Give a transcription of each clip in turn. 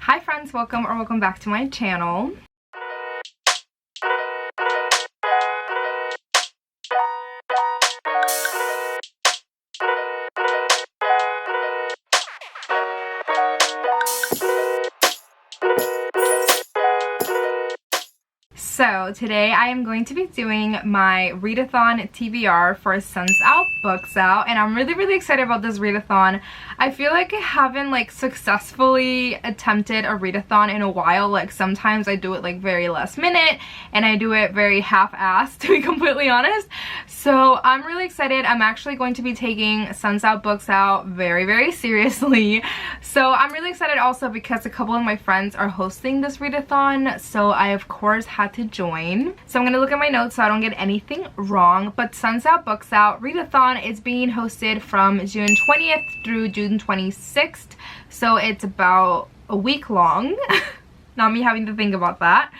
Hi friends, welcome back to my channel. So today I am going to be doing my Readathon TBR for Sun's Out Books Out, and I'm really excited about this readathon. I feel like I haven't successfully attempted a readathon in a while. Sometimes I do it very last minute and I do it very half-assed, to be completely honest. So I'm really excited. I'm actually going to be taking Sun's Out Books Out very seriously. So I'm really excited also because a couple of my friends are hosting this readathon, so I of course had to join. So I'm gonna look at my notes so I don't get anything wrong. But Sun's Out Books Out Readathon is being hosted from June 20th through June 26th. So it's about a week long. Not me having to think about that.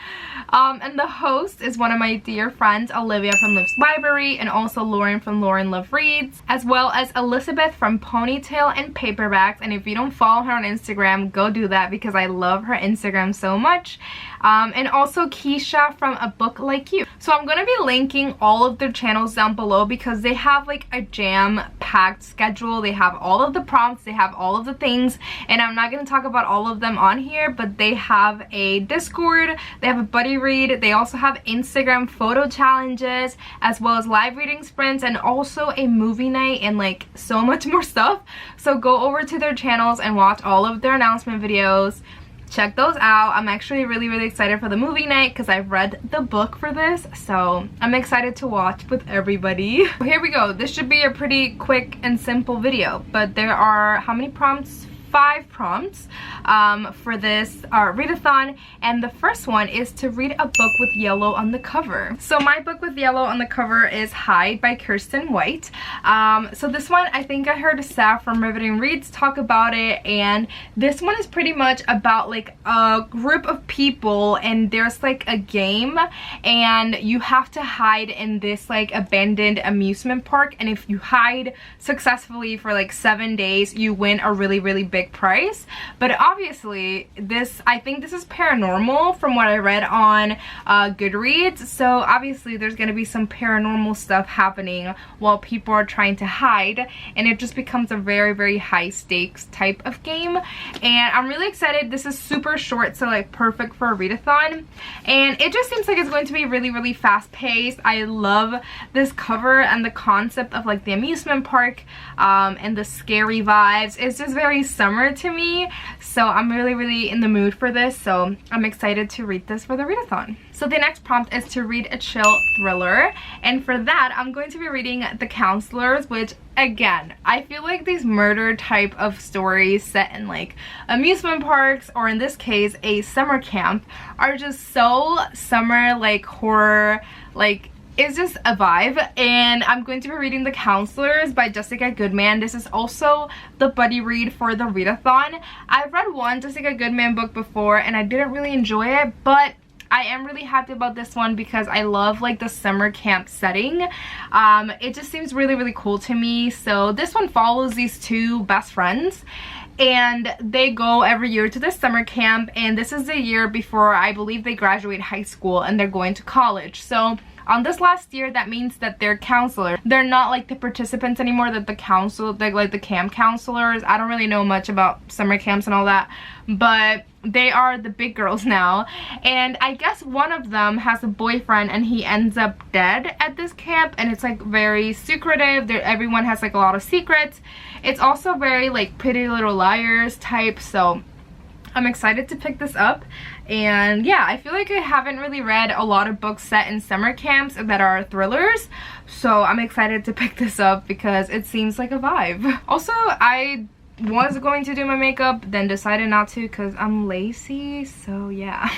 And the host is one of my dear friends, Olivia from Liv's Library, and also Lauren from Lauren Love Reads, as well as Elizabeth from Ponytail and Paperbacks. And if you don't follow her on Instagram, go do that because I love her Instagram so much. And also Keisha from A Book Like You. So I'm gonna be linking all of their channels down below because they have a jam-packed schedule. They have all of the prompts, they have all of the things, and I'm not gonna talk about all of them on here, but they have a Discord, they have a buddy read, they also have Instagram photo challenges, as well as live reading sprints, and also a movie night, and so much more stuff. So go over to their channels and watch all of their announcement videos. Check those out. I'm actually really excited for the movie night because I've read the book for this, so I'm excited to watch with everybody. Here we go. This should be a pretty quick and simple video, but there are how many prompts? 5 prompts for this readathon, and the first one is to read a book with yellow on the cover. So my book with yellow on the cover is Hide by Kiersten White. So this one, I think I heard Sarah from Riveting Reads talk about it, and this one is pretty much about a group of people, and there's a game, and you have to hide in this abandoned amusement park, and if you hide successfully for 7 days, you win a really big prize. But obviously I think this is paranormal from what I read on Goodreads, so obviously there's gonna be some paranormal stuff happening while people are trying to hide, and it just becomes a very high stakes type of game. And I'm really excited. This is super short, so perfect for a readathon, and it just seems like it's going to be really fast paced. I love this cover and the concept of the amusement park and the scary vibes. It's just very summer to me, so I'm really in the mood for this, so I'm excited to read this for the readathon. So the next prompt is to read a chill thriller, and for that I'm going to be reading The Counselors, which again, I feel like these murder type of stories set in amusement parks, or in this case a summer camp, are just so summer, horror, it's just a vibe. And I'm going to be reading The Counselors by Jessica Goodman. This is also the buddy read for the readathon. I've read one Jessica Goodman book before and I didn't really enjoy it, but I am really happy about this one because I love the summer camp setting. It just seems really cool to me. So this one follows these two best friends, and they go every year to this summer camp, and this is the year before I believe they graduate high school and they're going to college. So on this last year, that means that they're counselors. They're not the participants anymore, that the council, they're the camp counselors. I don't really know much about summer camps and all that, but they are the big girls now. And I guess one of them has a boyfriend and he ends up dead at this camp, and it's very secretive. Everyone has a lot of secrets. It's also very Pretty Little Liars type, so I'm excited to pick this up. And yeah, I feel like I haven't really read a lot of books set in summer camps that are thrillers, so I'm excited to pick this up because it seems like a vibe. Also, I was going to do my makeup, then decided not to because I'm lazy, so yeah.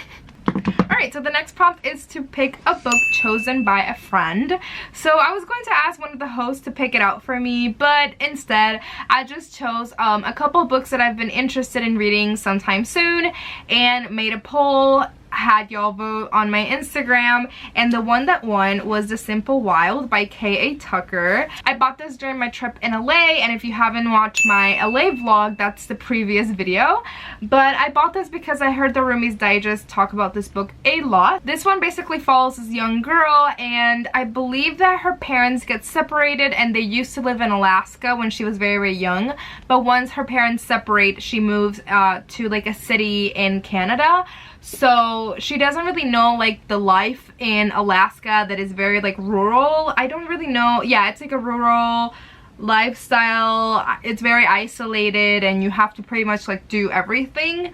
Alright, so the next prompt is to pick a book chosen by a friend. So I was going to ask one of the hosts to pick it out for me, but instead I just chose a couple of books that I've been interested in reading sometime soon and made a poll had y'all vote on my Instagram, and the one that won was The Simple Wild by K.A. Tucker. I bought this during my trip in LA, and if you haven't watched my LA vlog, that's the previous video. But I bought this because I heard the Roomies Digest talk about this book a lot. This one basically follows this young girl, and I believe that her parents get separated, and they used to live in Alaska when she was very, very young. But once her parents separate, she moves to like a city in Canada. So she doesn't really know like the life in Alaska that is very like rural. I don't really know. Yeah, it's like a rural lifestyle. It's very isolated, and you have to pretty much like do everything.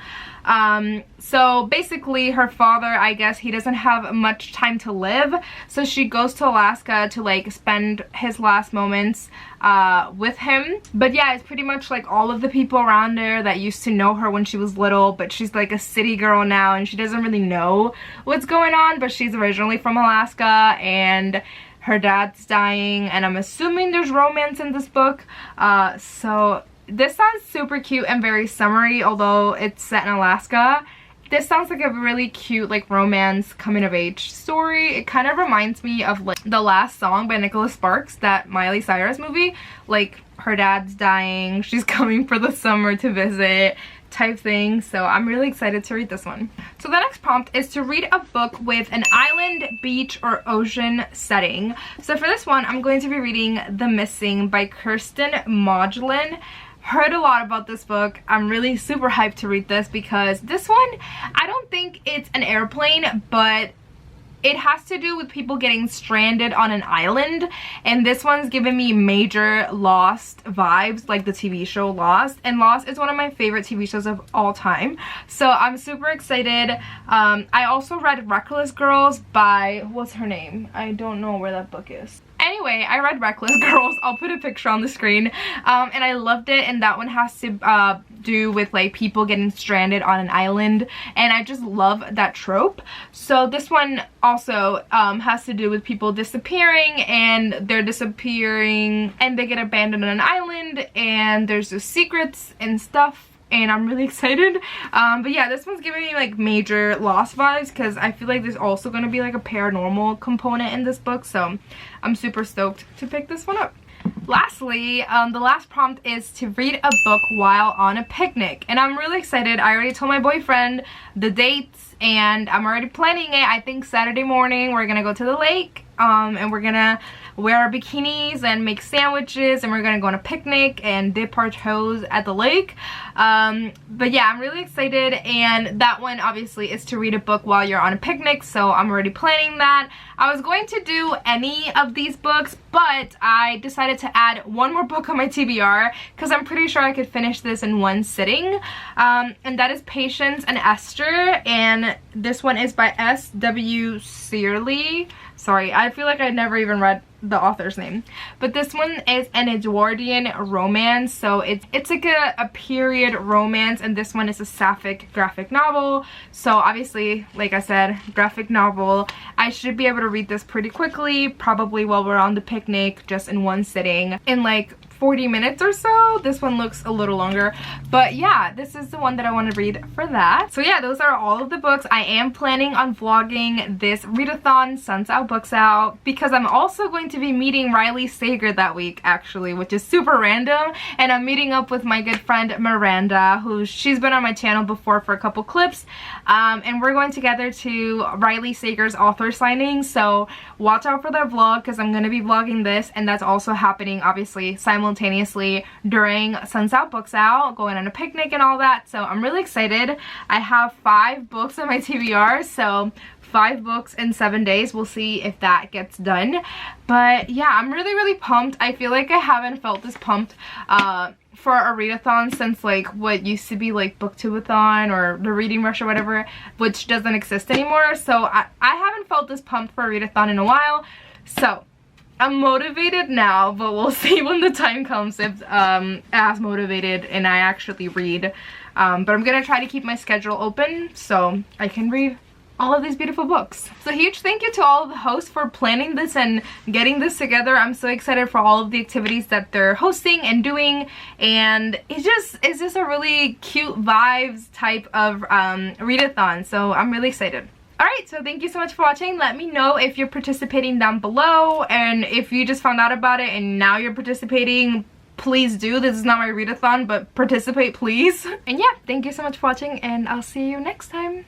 So basically her father, I guess he doesn't have much time to live, so she goes to Alaska to like spend his last moments with him. But yeah, it's pretty much like all of the people around there that used to know her when she was little, but she's like a city girl now and she doesn't really know what's going on. But she's originally from Alaska, and her dad's dying, and I'm assuming there's romance in this book. So this sounds super cute and very summery, although it's set in Alaska. This sounds like a really cute like romance coming of age story. It kind of reminds me of like The Last Song by Nicholas Sparks, that Miley Cyrus movie. Like her dad's dying, she's coming for the summer to visit type thing. So I'm really excited to read this one. So the next prompt is to read a book with an island, beach, or ocean setting. So for this one, I'm going to be reading The Missing by Kiersten Modglin. Heard a lot about this book. I'm really super hyped to read this because this one, I don't think it's an airplane, but it has to do with people getting stranded on an island, and this one's giving me major Lost vibes, like the TV show Lost, and Lost is one of my favorite TV shows of all time, so I'm super excited. I also read Reckless Girls by, what's her name? I don't know where that book is. Anyway, I read Reckless Girls. I'll put a picture on the screen, and I loved it, and that one has to do with like people getting stranded on an island, and I just love that trope. So this one also has to do with people disappearing, and they're disappearing and they get abandoned on an island, and there's just secrets and stuff, and I'm really excited. But yeah, this one's giving me like major Lost vibes because I feel like there's also going to be like a paranormal component in this book, so I'm super stoked to pick this one up. Lastly, the last prompt is to read a book while on a picnic, and I'm really excited. I already told my boyfriend the dates, and I'm already planning it. I think Saturday morning we're gonna go to the lake, and we're gonna wear our bikinis and make sandwiches, and we're gonna go on a picnic and dip our toes at the lake. But yeah, I'm really excited, and that one obviously is to read a book while you're on a picnic, so I'm already planning that. I was going to do any of these books, but I decided to add one more book on my TBR because I'm pretty sure I could finish this in one sitting, and that is Patience and Esther, and this one is by S.W. Searle. Sorry, I feel like I never even read the author's name, but this one is an Edwardian romance, so it's like a period romance, and this one is a sapphic graphic novel. So obviously, like I said, graphic novel, I should be able to read this pretty quickly, probably while we're on the picnic, just in one sitting, in like 40 minutes or so. This one looks a little longer, but yeah, this is the one that I want to read for that. So yeah, those are all of the books. I am planning on vlogging this readathon since Out Books Out, because I'm also going to be meeting Riley Sager that week actually, which is super random, and I'm meeting up with my good friend Miranda, who she's been on my channel before for a couple clips, and we're going together to Riley Sager's author signing, so watch out for that vlog because I'm going to be vlogging this, and that's also happening obviously simultaneously during Sun's Out Books Out, going on a picnic and all that. So I'm really excited. I have 5 books on my TBR, so 5 books in 7 days. We'll see if that gets done. But yeah, I'm really pumped. I feel like I haven't felt this pumped for a readathon since like what used to be like Booktubeathon or the Reading Rush or whatever, which doesn't exist anymore. So I haven't felt this pumped for a readathon in a while. So I'm motivated now, but we'll see when the time comes if as motivated and I actually read. But I'm gonna try to keep my schedule open so I can read all of these beautiful books. So huge thank you to all of the hosts for planning this and getting this together. I'm so excited for all of the activities that they're hosting and doing, and it's just a really cute vibes type of readathon, so I'm really excited. Alright, so thank you so much for watching. Let me know if you're participating down below, and if you just found out about it and now you're participating, please do. This is not my readathon, but participate please. And yeah, thank you so much for watching, and I'll see you next time.